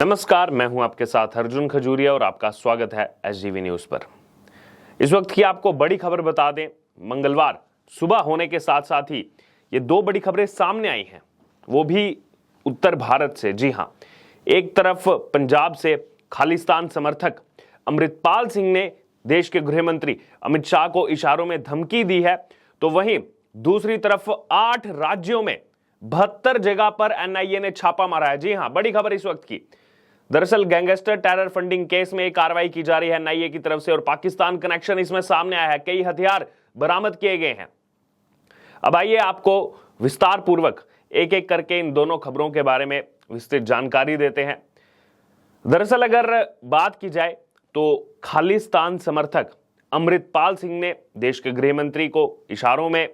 नमस्कार, मैं हूं आपके साथ अर्जुन खजूरिया और आपका स्वागत है एसजीवी न्यूज पर। इस वक्त की आपको बड़ी खबर बता दें, मंगलवार सुबह होने के साथ साथ ही ये दो बड़ी खबरें सामने आई हैं, वो भी उत्तर भारत से। जी हां, एक तरफ पंजाब से खालिस्तान समर्थक अमृतपाल सिंह ने देश के गृह मंत्री अमित शाह को इशारों में धमकी दी है, तो वहीं दूसरी तरफ 8 राज्यों में 72 जगह पर एनआईए ने छापा मारा है। जी हां, बड़ी खबर इस वक्त की। दरअसल गैंगस्टर टेरर फंडिंग केस में एक कार्रवाई की जा रही है एनआईए की तरफ से और पाकिस्तान कनेक्शन इसमें सामने आया है। कई हथियार बरामद किए गए हैं। अब आइए आपको विस्तार पूर्वक एक एक करके इन दोनों खबरों के बारे में विस्तृत जानकारी देते हैं। दरअसल अगर बात की जाए तो खालिस्तान समर्थक अमृतपाल सिंह ने देश के गृह मंत्री को इशारों में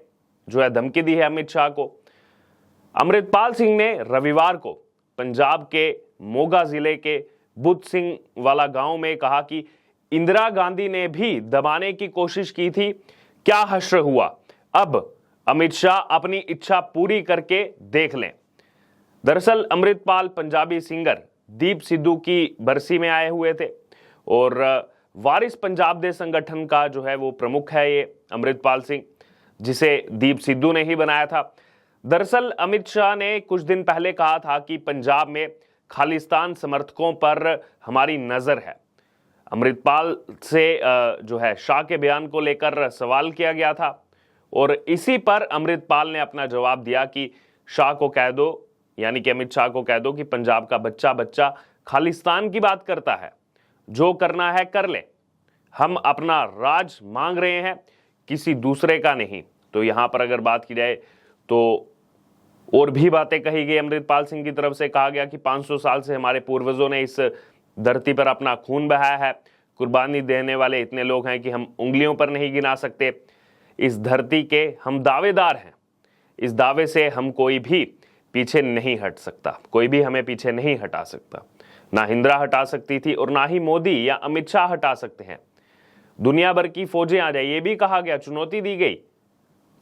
जो है धमकी दी है अमित शाह को। अमृतपाल सिंह ने रविवार को पंजाब के मोगा जिले के बुद्ध सिंह वाला गांव में कहा कि इंदिरा गांधी ने भी दबाने की कोशिश की थी, क्या हश्र हुआ, अब अमित शाह अपनी इच्छा पूरी करके देख लें। दरअसल अमृतपाल पंजाबी सिंगर दीप सिद्धू की बरसी में आए हुए थे और वारिस पंजाब दे संगठन का जो है वो प्रमुख है ये अमृतपाल सिंह, जिसे दीप सिद्धू ने ही बनाया था। दरअसल अमित शाह ने कुछ दिन पहले कहा था कि पंजाब में खालिस्तान समर्थकों पर हमारी नजर है। अमृतपाल से जो है शाह के बयान को लेकर सवाल किया गया था और इसी पर अमृतपाल ने अपना जवाब दिया कि शाह को कह दो, यानी कि अमित शाह को कह दो कि पंजाब का बच्चा बच्चा खालिस्तान की बात करता है, जो करना है कर ले, हम अपना राज मांग रहे हैं, किसी दूसरे का नहीं। तो यहां पर अगर बात की जाए तो और भी बातें कही गई। अमृतपाल सिंह की तरफ से कहा गया कि 500 साल से हमारे पूर्वजों ने इस धरती पर अपना खून बहाया है, कुर्बानी देने वाले इतने लोग हैं कि हम उंगलियों पर नहीं गिना सकते। इस धरती के हम दावेदार हैं, इस दावे से हम कोई भी पीछे नहीं हट सकता, कोई भी हमें पीछे नहीं हटा सकता। ना इंदिरा हटा सकती थी और ना ही मोदी या अमित शाह हटा सकते हैं। दुनिया भर की फौजें आ जाए, ये भी कहा गया, चुनौती दी गई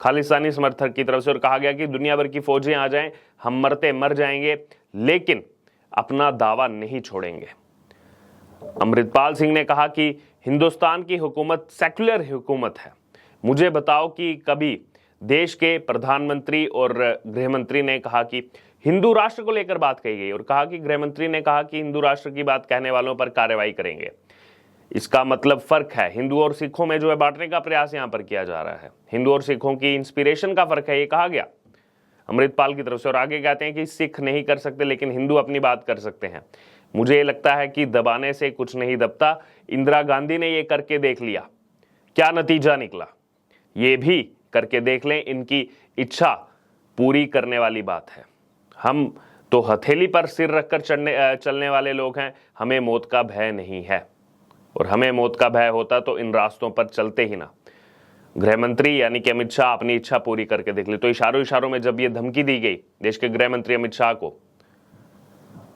खालिस्तानी समर्थक की तरफ से और कहा गया कि दुनिया भर की फौजें आ जाएं, हम मरते मर जाएंगे लेकिन अपना दावा नहीं छोड़ेंगे। अमृतपाल सिंह ने कहा कि हिंदुस्तान की हुकूमत सेक्युलर हुकूमत है, मुझे बताओ कि कभी देश के प्रधानमंत्री और गृह मंत्री ने कहा कि हिंदू राष्ट्र को लेकर बात कही गई और कहा कि गृह मंत्री ने कहा कि हिंदू राष्ट्र की बात कहने वालों पर कार्रवाई करेंगे। इसका मतलब फर्क है, हिंदू और सिखों में जो है बांटने का प्रयास यहां पर किया जा रहा है। हिंदू और सिखों की इंस्पिरेशन का फर्क है, ये कहा गया अमृतपाल की तरफ से। और आगे कहते हैं कि सिख नहीं कर सकते लेकिन हिंदू अपनी बात कर सकते हैं। मुझे ये लगता है कि दबाने से कुछ नहीं दबता, इंदिरा गांधी ने ये करके देख लिया, क्या नतीजा निकला, ये भी करके देख लें, इनकी इच्छा पूरी करने वाली बात है। हम तो हथेली पर सिर रखकर चलने वाले लोग हैं, हमें मौत का भय नहीं है और हमें मौत का भय होता तो इन रास्तों पर चलते ही ना। गृह मंत्री यानी कि अमित शाह अपनी इच्छा पूरी करके देख ले। तो इशारों इशारों में जब ये धमकी दी गई देश के गृह मंत्री अमित शाह को,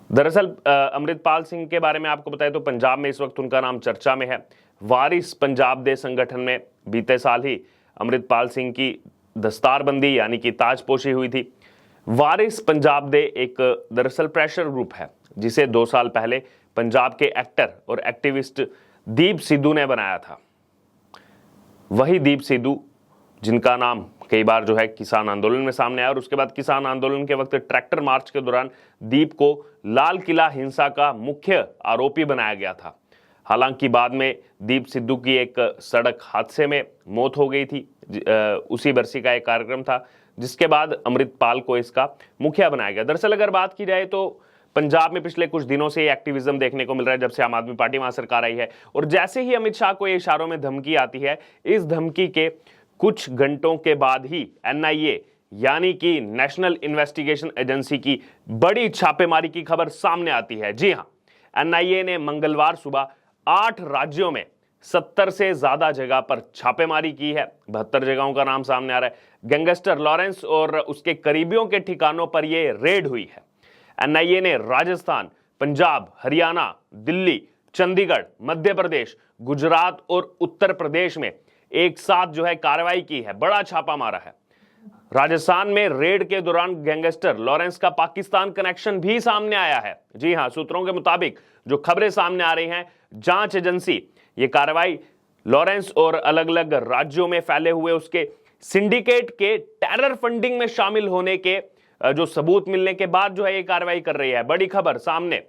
दरअसल अमृतपाल सिंह के बारे में आपको बताएं तो पंजाब में इस वक्त उनका नाम चर्चा में है। वारिस पंजाब दे संगठन में बीते साल ही अमृतपाल सिंह की दस्तारबंदी यानी कि ताजपोशी हुई थी। वारिस पंजाब दे एक दरअसल प्रेशर ग्रुप है जिसे 2 साल पहले पंजाब के एक्टर और एक्टिविस्ट दीप सिद्धू ने बनाया था। वही दीप सिद्धू जिनका नाम कई बार जो है किसान आंदोलन में सामने आया और उसके बाद किसान आंदोलन के वक्त ट्रैक्टर मार्च के दौरान दीप को लाल किला हिंसा का मुख्य आरोपी बनाया गया था। हालांकि बाद में दीप सिद्धू की एक सड़क हादसे में मौत हो गई थी। उसी बरसी का एक कार्यक्रम था जिसके बाद अमृतपाल को इसका मुखिया बनाया गया। दरअसल अगर बात की जाए तो पंजाब में पिछले कुछ दिनों से एक्टिविज्म देखने को मिल रहा है जब से आम आदमी पार्टी वहां सरकार आई है और जैसे ही अमित शाह को ये इशारों में धमकी आती है, इस धमकी के कुछ घंटों के बाद ही एनआईए यानी कि नेशनल इन्वेस्टिगेशन एजेंसी की बड़ी छापेमारी की खबर सामने आती है। जी हां, एनआईए ने मंगलवार सुबह 8 राज्यों में 70 से ज्यादा जगह पर छापेमारी की है। 72 जगहों का नाम सामने आ रहा है। गैंगस्टर लॉरेंस और उसके करीबियों के ठिकानों पर यह रेड हुई है। एनआईए ने राजस्थान, पंजाब, हरियाणा, दिल्ली, चंडीगढ़, मध्य प्रदेश, गुजरात और उत्तर प्रदेश में एक साथ जो है कार्रवाई की है, बड़ा छापा मारा है। राजस्थान में रेड के दौरान गैंगस्टर लॉरेंस का पाकिस्तान कनेक्शन भी सामने आया है। जी हां, सूत्रों के मुताबिक जो खबरें सामने आ रही हैं, जांच एजेंसी ये कार्रवाई लॉरेंस और अलग अलग राज्यों में फैले हुए उसके सिंडिकेट के टेरर फंडिंग में शामिल होने के जो सबूत मिलने के बाद जो है ये कार्रवाई कर रही है। बड़ी खबर सामने,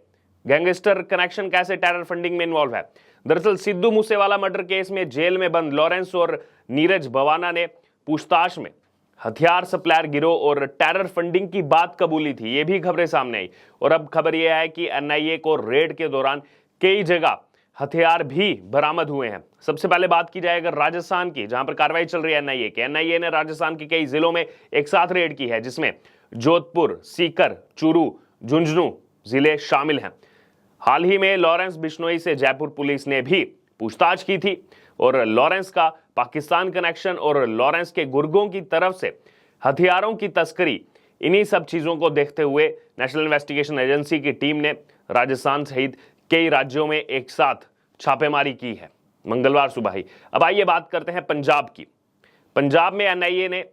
गैंगस्टर कनेक्शन कैसे टेरर फंडिंग में इन्वॉल्व है। दरअसल सिद्धू मूसेवाला मर्डर केस में जेल में बंद लॉरेंस और नीरज भवाना ने पूछताछ में हथियार सप्लायर गिरोह और टेरर फंडिंग की बात कबूली थी। ये भी खबरें सामने आई और अब खबर यह है कि एनआईए को रेड के दौरान कई जगह हथियार भी बरामद हुए हैं। सबसे पहले बात की जाए अगर राजस्थान की, जहां पर कार्रवाई चल रही है एनआईए की। एनआईए ने राजस्थान के कई जिलों में एक साथ रेड की है, जिसमें जोधपुर, सीकर, चूरू, झुंझुनू जिले शामिल हैं। हाल ही में लॉरेंस बिश्नोई से जयपुर पुलिस ने भी पूछताछ की थी और लॉरेंस का पाकिस्तान कनेक्शन और लॉरेंस के गुर्गों की तरफ से हथियारों की तस्करी, इन्हीं सब चीजों को देखते हुए नेशनल इन्वेस्टिगेशन एजेंसी की टीम ने राजस्थान सहित कई राज्यों में एक साथ छापेमारी की है मंगलवार सुबह ही। अब आइए बात करते हैं पंजाब की। पंजाब में एनआईए ने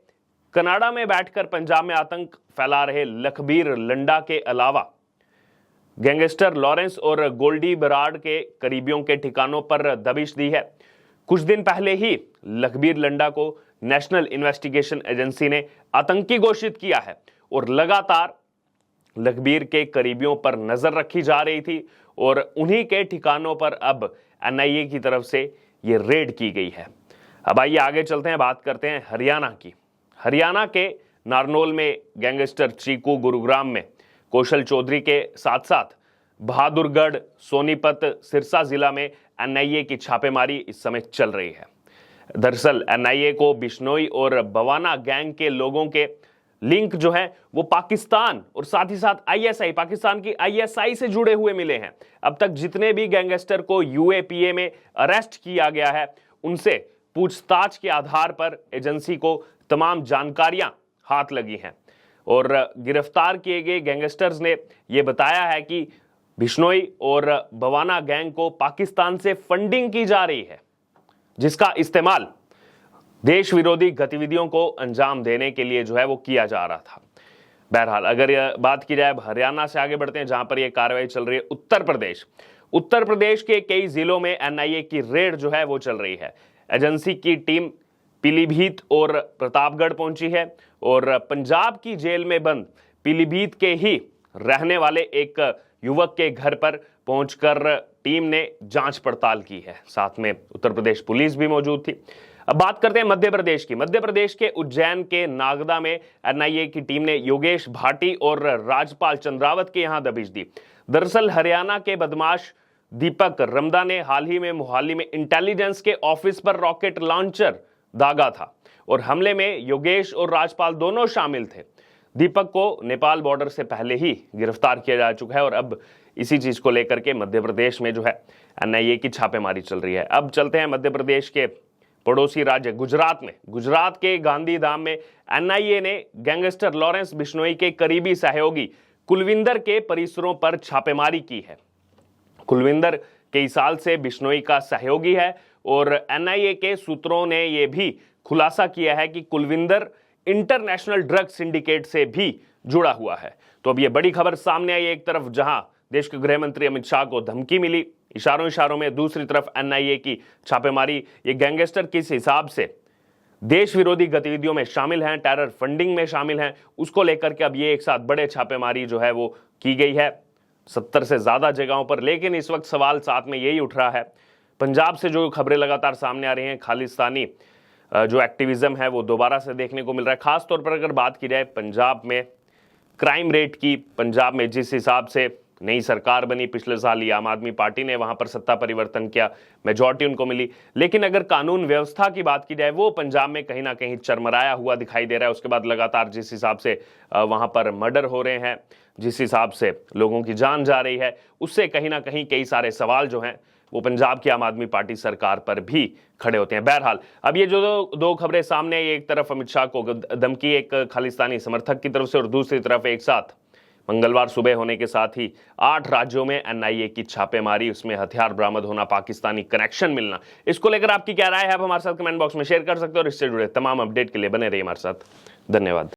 कनाडा में बैठकर पंजाब में आतंक फैला रहे लखबीर लंडा के अलावा गैंगस्टर लॉरेंस और गोल्डी बराड़ के करीबियों के ठिकानों पर दबिश दी है। कुछ दिन पहले ही लखबीर लंडा को नेशनल इन्वेस्टिगेशन एजेंसी ने आतंकी घोषित किया है और लगातार लखबीर के करीबियों पर नजर रखी जा रही थी और उन्हीं के ठिकानों पर अब एनआईए की तरफ से ये रेड की गई है। अब आइए आगे चलते हैं, बात करते हैं हरियाणा की। हरियाणा के नारनौल में गैंगस्टर चीकू, गुरुग्राम में कौशल चौधरी के साथ साथ बहादुरगढ़, सोनीपत, सिरसा जिला में एनआईए की छापेमारी इस समय चल रही है। दरअसल एनआईए को बिश्नोई और बवाना गैंग के लोगों के लिंक जो है वो पाकिस्तान और साथ ही साथ आईएसआई, पाकिस्तान की आईएसआई से जुड़े हुए मिले हैं। अब तक जितने भी गैंगस्टर को यूएपीए में अरेस्ट किया गया है, उनसे पूछताछ के आधार पर एजेंसी को तमाम जानकारियां हाथ लगी हैं और गिरफ्तार किए गए गैंगस्टर्स ने यह बताया है कि बिश्नोई और बवाना गैंग को पाकिस्तान से फंडिंग की जा रही है, जिसका इस्तेमाल देश विरोधी गतिविधियों को अंजाम देने के लिए जो है वो किया जा रहा था। बहरहाल अगर यह बात की जाए, हरियाणा से आगे बढ़ते हैं जहां पर यह कार्रवाई चल रही है। उत्तर प्रदेश के कई जिलों में एनआईए की रेड जो है वो चल रही है। एजेंसी की टीम पीलीभीत और प्रतापगढ़ पहुंची है और पंजाब की जेल में बंद पीलीभीत के ही रहने वाले एक युवक के घर पर पहुंचकर टीम ने जांच पड़ताल की है। साथ में उत्तर प्रदेश पुलिस भी मौजूद थी। अब बात करते हैं मध्य प्रदेश की। मध्य प्रदेश के उज्जैन के नागदा में एनआईए की टीम ने योगेश भाटी और राजपाल चंद्रावत के यहां दबिश दी। दरअसल हरियाणा के बदमाश दीपक रमदा ने हाल ही में मोहाली में इंटेलिजेंस के ऑफिस पर रॉकेट लॉन्चर दागा था और हमले में योगेश और राजपाल दोनों शामिल थे। दीपक को नेपाल बॉर्डर से पहले ही गिरफ्तार किया जा चुका है और अब इसी चीज को लेकर के मध्य प्रदेश में जो है एनआईए की छापेमारी चल रही है। अब चलते हैं मध्य प्रदेश के पड़ोसी राज्य गुजरात में। गुजरात के गांधीधाम में एनआईए ने गैंगस्टर लॉरेंस बिश्नोई के करीबी सहयोगी कुलविंदर के परिसरों पर छापेमारी की है। कुलविंदर कई साल से बिश्नोई का सहयोगी है और एनआईए के सूत्रों ने यह भी खुलासा किया है कि कुलविंदर इंटरनेशनल ड्रग सिंडिकेट से भी जुड़ा हुआ है। तो अब यह बड़ी खबर सामने आई। एक तरफ जहां देश के गृह मंत्री अमित शाह को धमकी मिली इशारों में, दूसरी तरफ एनआईए की छापेमारी। ये गैंगस्टर किस हिसाब से देश विरोधी गतिविधियों में शामिल हैं, टेरर फंडिंग में शामिल हैं, उसको लेकर के अब ये एक साथ बड़े छापेमारी जो है वो की गई है 70 से ज्यादा जगहों पर। लेकिन इस वक्त सवाल साथ में यही उठ रहा है, पंजाब से जो खबरें लगातार सामने आ रही हैं, खालिस्तानी जो एक्टिविज्म है वो दोबारा से देखने को मिल रहा है। खासतौर पर अगर बात की जाए पंजाब में क्राइम रेट की, पंजाब में जिस हिसाब से नई सरकार बनी पिछले साल ही, आम आदमी पार्टी ने वहां पर सत्ता परिवर्तन किया, मेजॉरिटी उनको मिली, लेकिन अगर कानून व्यवस्था की बात की जाए वो पंजाब में कहीं ना कहीं चरमराया हुआ दिखाई दे रहा है। उसके बाद लगातार जिस हिसाब से वहां पर मर्डर हो रहे हैं, जिस हिसाब से लोगों की जान जा रही है, उससे कहीं ना कहीं कई सारे सवाल जो हैं वो पंजाब की आम आदमी पार्टी सरकार पर भी खड़े होते हैं। बहरहाल अब ये जो दो खबरें सामने आई, एक तरफ अमित शाह को धमकी एक खालिस्तानी समर्थक की तरफ से और दूसरी तरफ एक साथ मंगलवार सुबह होने के साथ ही 8 राज्यों में एनआईए की छापेमारी, उसमें हथियार बरामद होना, पाकिस्तानी कनेक्शन मिलना, इसको लेकर आपकी क्या राय है आप हमारे साथ कमेंट बॉक्स में शेयर कर सकते हो और इससे जुड़े तमाम अपडेट के लिए बने रहिए हमारे साथ। धन्यवाद।